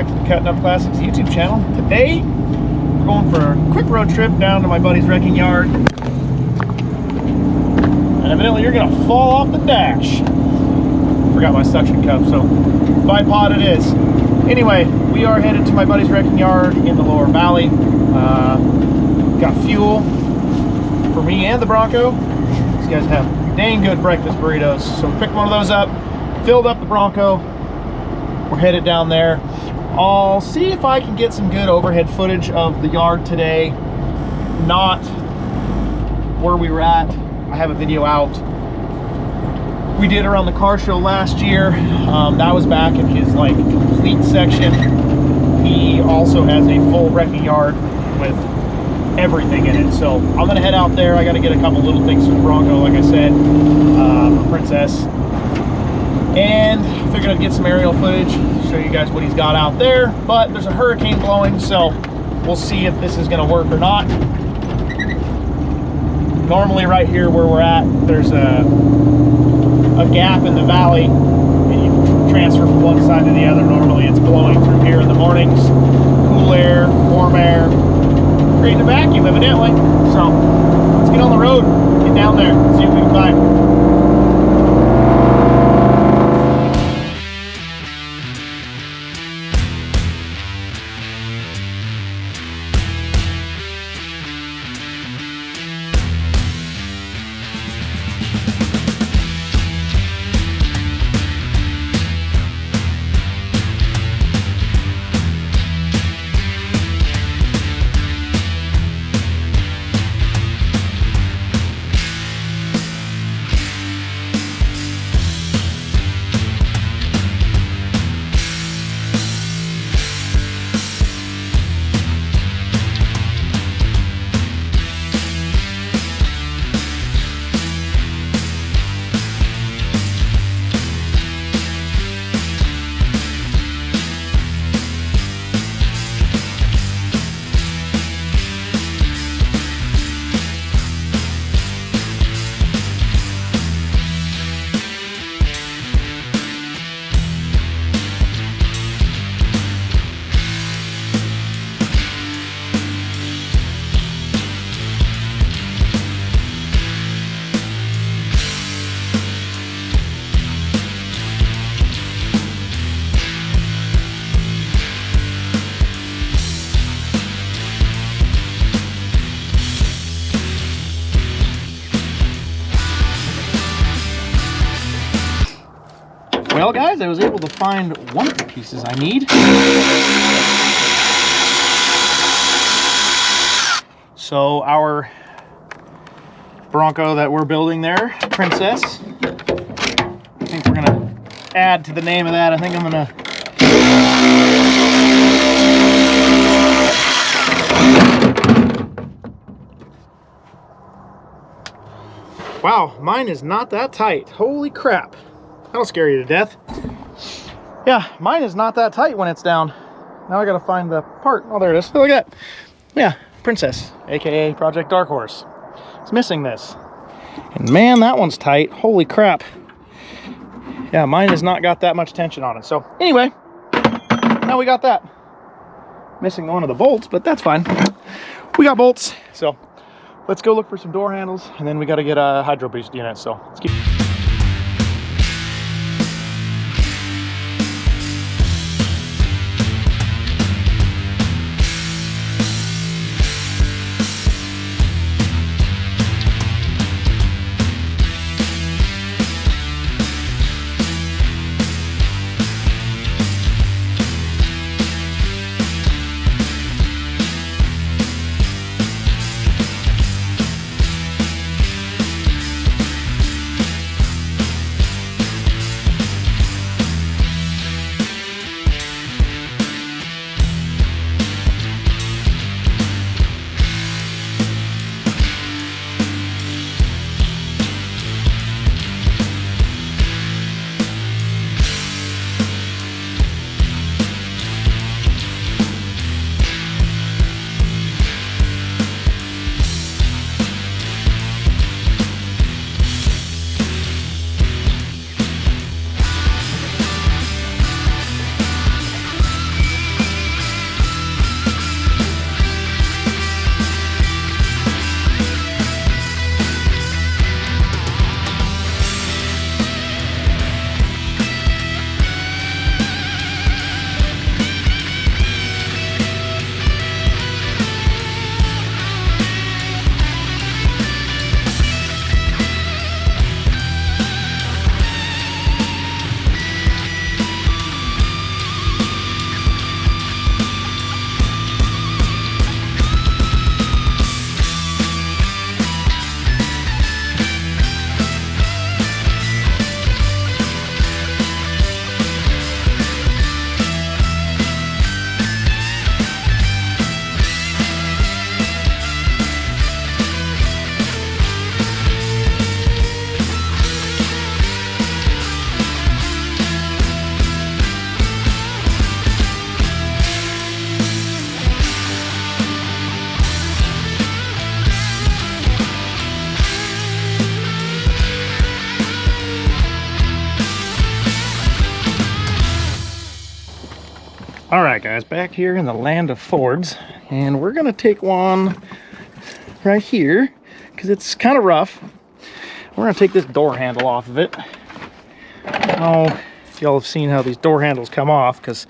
back to the Cutting Up Classics YouTube channel. Today, we're going for a quick road trip down to my buddy's wrecking yard. And evidently you're gonna fall off the dash. Forgot my suction cup, so bipod it is. Anyway, we are headed to my buddy's wrecking yard in the lower valley. Got fuel for me and the Bronco. These guys have dang good breakfast burritos. So we picked one of those up, filled up the Bronco. We're headed down there. I'll see if I can get some good overhead footage of the yard today. Not where we were at. I have a video out. We did around the car show last year. That was back in his like complete section. He also has a full wrecking yard with everything in it. So I'm gonna head out there. I gotta get a couple little things for the Bronco, like I said, for Princess. And figured I'd get some aerial footage, show you guys what he's got out there. But there's a hurricane blowing, so we'll see if this is gonna work or not. Normally right here where we're at, there's a gap in the valley and you can transfer from one side to the other. Normally it's blowing through here in the mornings. Cool air, warm air, creating a vacuum evidently. So let's get on the road, get down there, see if we can find. Well guys, I was able to find one of the pieces I need. So our Bronco that we're building there, Princess, I think we're gonna add to the name of that. I think I'm gonna wow, mine is not that tight. Holy crap. That'll scare you to death. Yeah, mine is not that tight when it's down. Now I gotta find the part. Oh, there it is. Oh, look at that. Yeah, Princess, aka Project Dark Horse. It's missing this. And man, that one's tight. Holy crap. Yeah, mine has not got that much tension on it. So anyway, now we got that. Missing one of the bolts, but that's fine. We got bolts. So let's go look for some door handles, and then we gotta get a hydro boost unit. So let's keep. All right, guys, back here in the land of Fords, and we're gonna take one right here because it's kind of rough. We're gonna take this door handle off of it. I don't know if y'all have seen how these door handles come off, because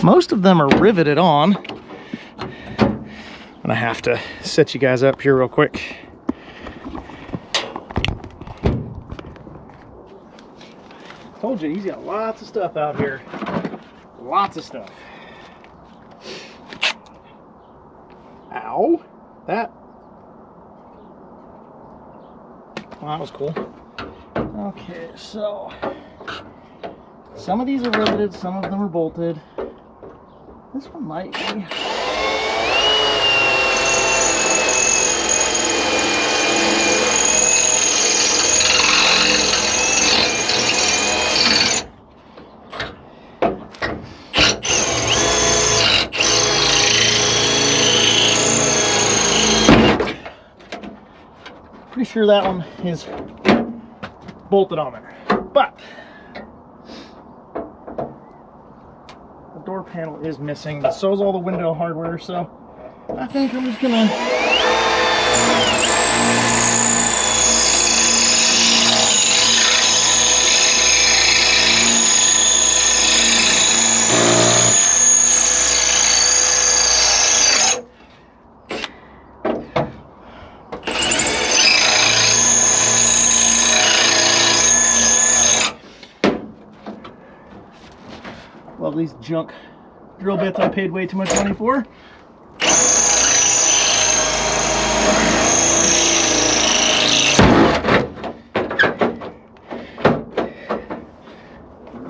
most of them are riveted on. I'm gonna have to set you guys up here real quick. Told you, he's got lots of stuff out here. Lots of stuff. Ow. That. Well, that was cool. Okay, so some of these are riveted, some of them are bolted. This one might be. Pretty sure that one is bolted on there, but the door panel is missing, but so is all the window hardware, so I think I'm just gonna love these junk drill bits I paid way too much money for.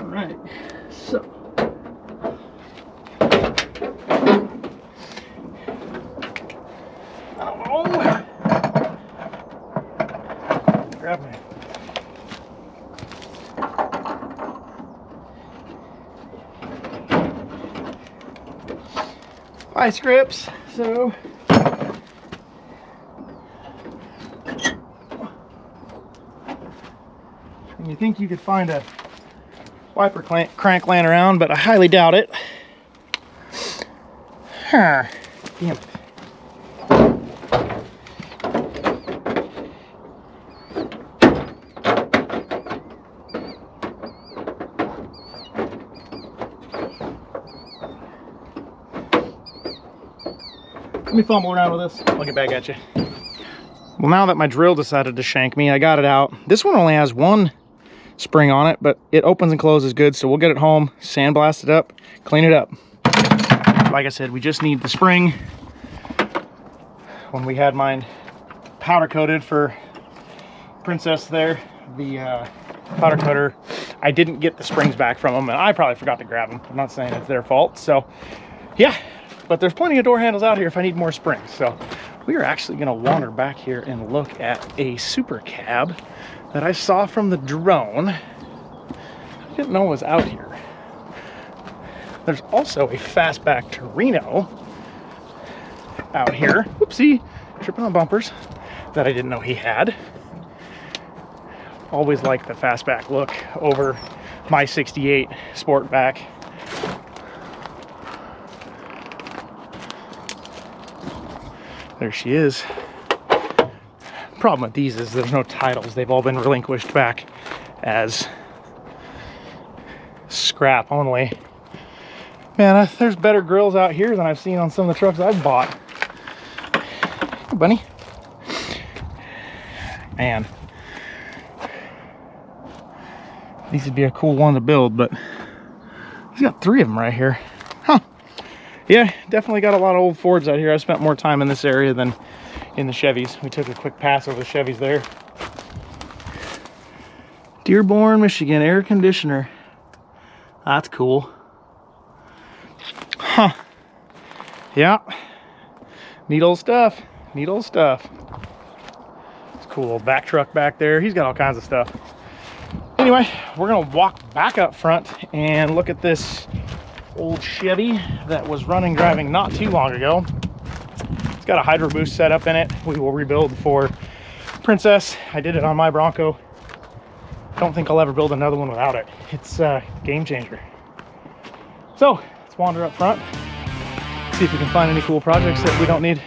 Alright, so I don't know. Grab me. Vice grips, so and you think you could find a wiper crank laying around, but I highly doubt it. Huh. Damn it. Let me fumble around with this. I'll get back at you. Well, now that my drill decided to shank me, I got it out. This one only has one spring on it, but it opens and closes good, so we'll get it home, sandblast it up, clean it up. Like I said, we just need the spring. When we had mine powder coated for Princess there, the powder coater, I didn't get the springs back from them, and I probably forgot to grab them. I'm not saying it's their fault, so yeah. But there's plenty of door handles out here if I need more springs. So we are actually going to wander back here and look at a super cab that I saw from the drone. I didn't know was out here. There's also a fastback Torino out here. Whoopsie, tripping on bumpers that I didn't know he had. Always liked the fastback look over my 68 Sportback. There she is. Problem with these is there's no titles. They've all been relinquished back as scrap only. Man, there's better grills out here than I've seen on some of the trucks I've bought. Hey, bunny. Man. These would be a cool one to build, but he's got 3 of them right here. Huh. Yeah, definitely got a lot of old Fords out here. I spent more time in this area than in the Chevys. We took a quick pass over the Chevys there. Dearborn, Michigan, air conditioner. That's cool. Huh. Yeah. Neat old stuff. Neat old stuff. It's a cool little back truck back there. He's got all kinds of stuff. Anyway, we're gonna walk back up front and look at this old Chevy that was driving not too long ago. It's got a hydro boost setup in it. We will rebuild for Princess. I did it on my Bronco. Don't think I'll ever build another one without it. It's a game changer. So let's let's wander up front, see if we can find any cool projects that we don't need.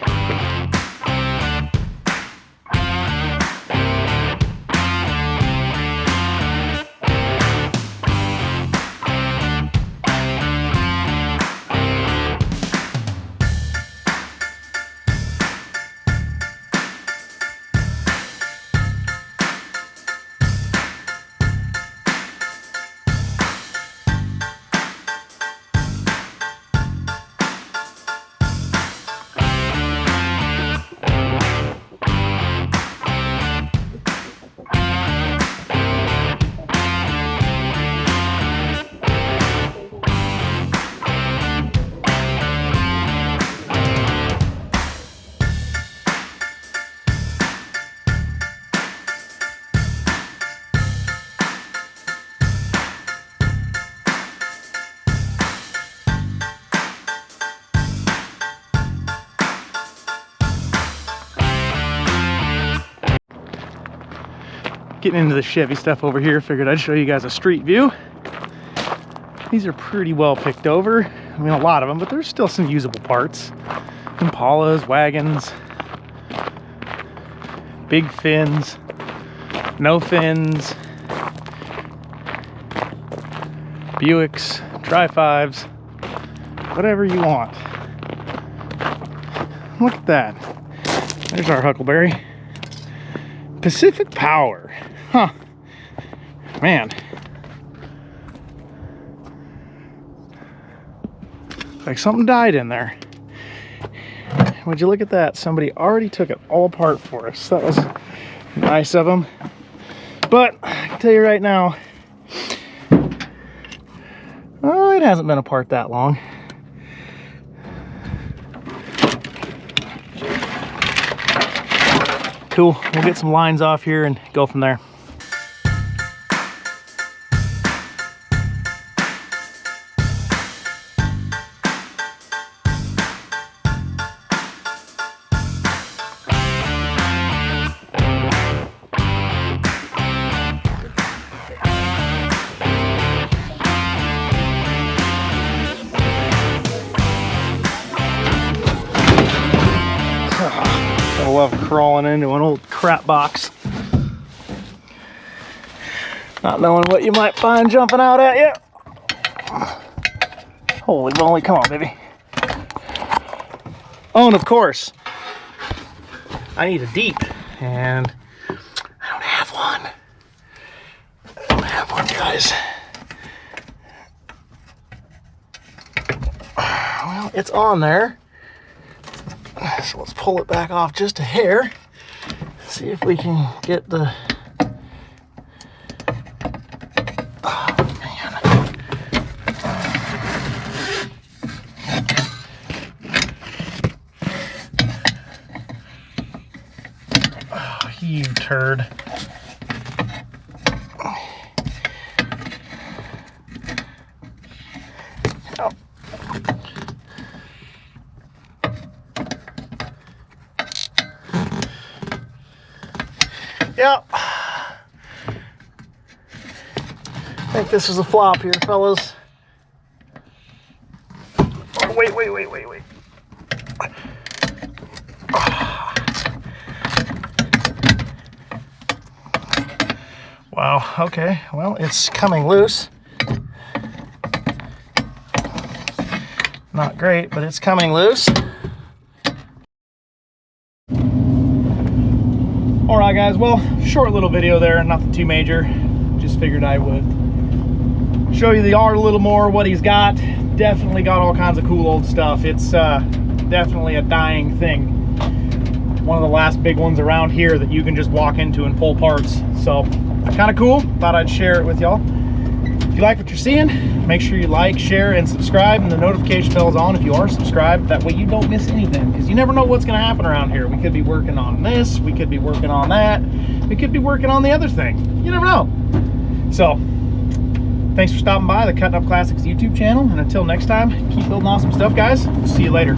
Getting into the Chevy stuff over here, figured I'd show you guys a street view. These are pretty well picked over. I mean, a lot of them, but there's still some usable parts. Impalas, wagons, big fins, no fins, Buicks, Tri-5s, whatever you want. Look at that. There's our Huckleberry. Pacific Power. Huh. Man. Like something died in there. Would you look at that? Somebody already took it all apart for us. That was nice of them. But I can tell you right now, oh, it hasn't been apart that long. Cool. We'll get some lines off here and go from there. I love crawling into an old crap box, not knowing what you might find jumping out at you. Holy moly, come on, baby. Oh, and of course, I need a deep, and I don't have one. I don't have one, guys. Well, it's on there. So let's pull it back off just a hair. See if we can get the... Oh, man. Oh, you turd. Oh. Yep. I think this is a flop here, fellas. Oh, wait. Wow, okay. Well, it's coming loose. Not great, but it's coming loose. Alright guys, well, short little video there, nothing too major. Just figured I would show you the yard a little more, what he's got. Definitely got all kinds of cool old stuff. It's definitely a dying thing. One of the last big ones around here that you can just walk into and pull parts. So, kind of cool. Thought I'd share it with y'all. If you like what you're seeing, make sure you like, share, and subscribe, and the notification bell's on if you are subscribed. That way you don't miss anything, because you never know what's going to happen around here. We could be working on this, we could be working on that, we could be working on the other thing. You never know. So, thanks for stopping by the Cutting Up Classics YouTube channel, and until next time, keep building awesome stuff, guys. See you later.